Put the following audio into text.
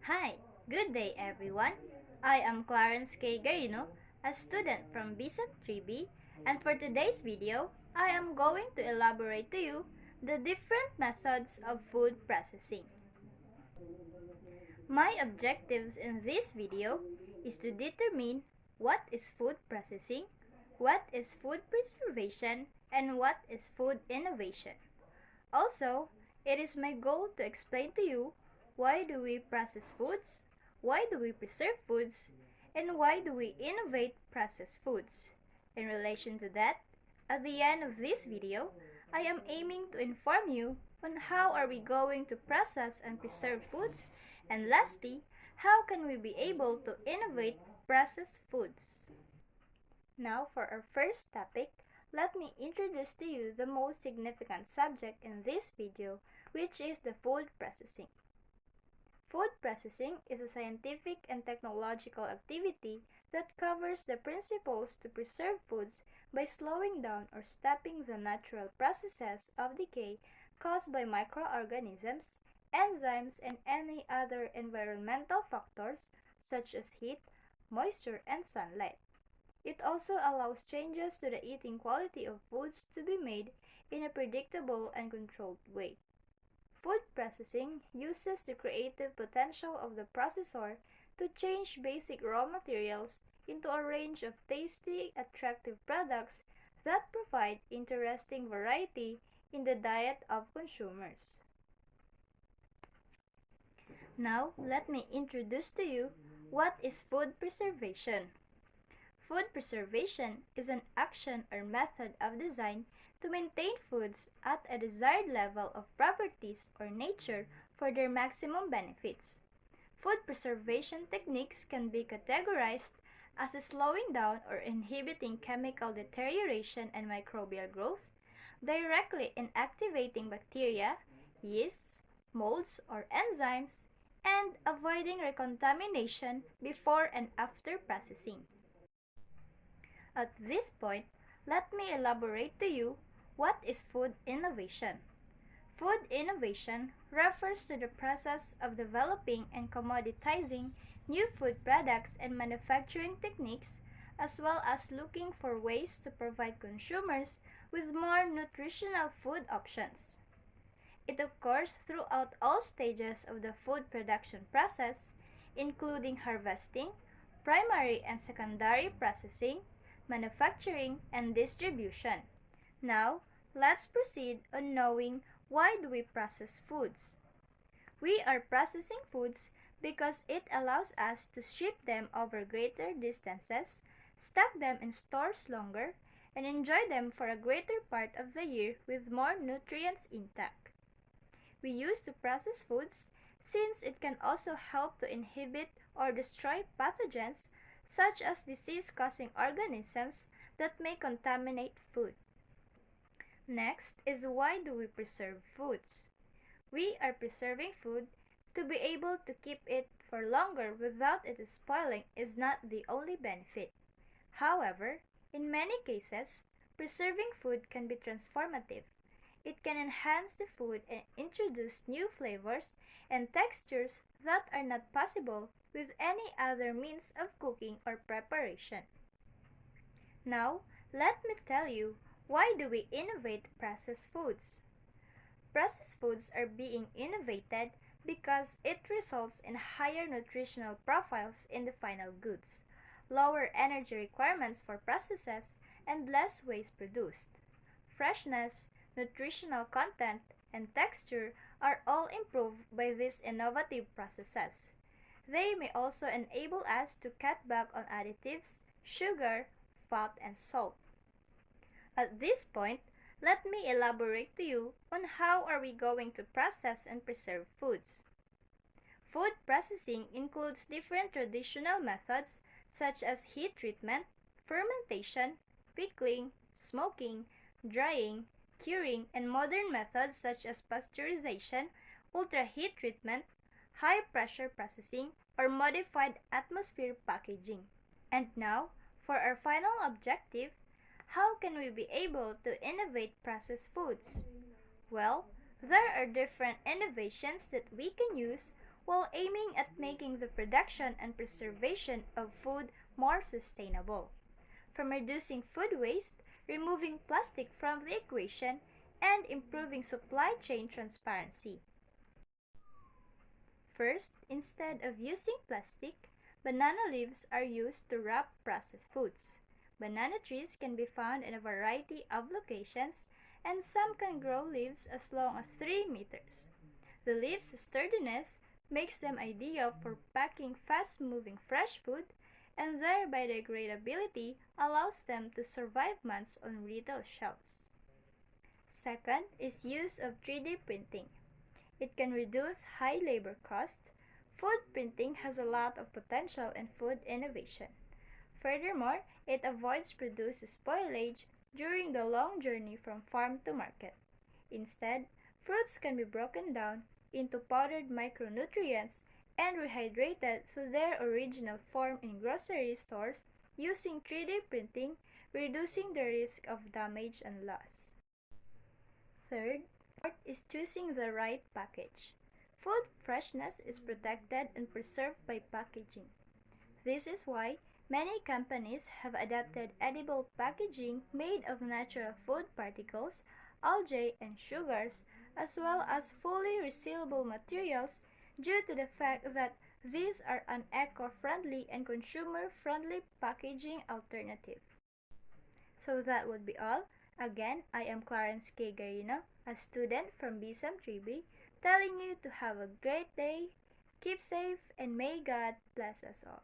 Hi, good day everyone. I am Clarence K. Garino, a student from BSAT 3B, and for today's video, I am going to elaborate to you the different methods of food processing. My objectives in this video is to determine what is food processing, what is food preservation, and what is food innovation. Also, it is my goal to explain to you why do we process foods, why do we preserve foods, and why do we innovate processed foods. In relation to that, at the end of this video, I am aiming to inform you on how are we going to process and preserve foods, and lastly, how can we be able to innovate processed foods. Now for our first topic, let me introduce to you the most significant subject in this video, which is the food processing. Food processing is a scientific and technological activity that covers the principles to preserve foods by slowing down or stopping the natural processes of decay caused by microorganisms, enzymes, and any other environmental factors such as heat, moisture, and sunlight. It also allows changes to the eating quality of foods to be made in a predictable and controlled way. Food processing uses the creative potential of the processor to change basic raw materials into a range of tasty, attractive products that provide interesting variety in the diet of consumers. Now, let me introduce to you what is food preservation. Food preservation is an action or method of design to maintain foods at a desired level of properties or nature for their maximum benefits. Food preservation techniques can be categorized as slowing down or inhibiting chemical deterioration and microbial growth, directly inactivating bacteria, yeasts, molds, or enzymes, and avoiding recontamination before and after processing. At this point, let me elaborate to you what is food innovation. Food innovation refers to the process of developing and commoditizing new food products and manufacturing techniques, as well as looking for ways to provide consumers with more nutritional food options. It occurs throughout all stages of the food production process, including harvesting, primary and secondary processing, manufacturing, and distribution. Now, let's proceed on knowing why do we process foods. We are processing foods because it allows us to ship them over greater distances, stock them in stores longer, and enjoy them for a greater part of the year with more nutrients intact. We use to process foods since it can also help to inhibit or destroy pathogens such as disease-causing organisms that may contaminate food. Next is why do we preserve foods? We are preserving food to be able to keep it for longer without it spoiling is not the only benefit. However, in many cases, preserving food can be transformative. It can enhance the food and introduce new flavors and textures that are not possible with any other means of cooking or preparation. Now, let me tell you why do we innovate processed foods? Processed foods are being innovated because it results in higher nutritional profiles in the final goods, lower energy requirements for processes, and less waste produced. Freshness, nutritional content, and texture are all improved by these innovative processes. They may also enable us to cut back on additives, sugar, fat, and salt. At this point, let me elaborate to you on how are we going to process and preserve foods. Food processing includes different traditional methods such as heat treatment, fermentation, pickling, smoking, drying, curing, and modern methods such as pasteurization, ultra-heat treatment, high-pressure processing, or modified atmosphere packaging. And now, for our final objective, how can we be able to innovate processed foods? Well, there are different innovations that we can use while aiming at making the production and preservation of food more sustainable. From reducing food waste, removing plastic from the equation, and improving supply chain transparency. First, instead of using plastic, banana leaves are used to wrap processed foods. Banana trees can be found in a variety of locations, and some can grow leaves as long as 3 meters. The leaves' sturdiness makes them ideal for packing fast-moving fresh food, and their biodegradability allows them to survive months on retail shelves. Second is use of 3D printing. It can reduce high labor costs. Food printing has a lot of potential in food innovation. Furthermore, it avoids produce spoilage during the long journey from farm to market. Instead, fruits can be broken down into powdered micronutrients and rehydrated to their original form in grocery stores using 3D printing, reducing the risk of damage and loss. Third is choosing the right package. Food freshness is protected and preserved by packaging. This is why many companies have adopted edible packaging made of natural food particles, algae, and sugars, as well as fully resealable materials due to the fact that these are an eco-friendly and consumer-friendly packaging alternative. So that would be all. Again, I am Clarence K. Garino, a student from BSM 3B, telling you to have a great day, keep safe, and may God bless us all.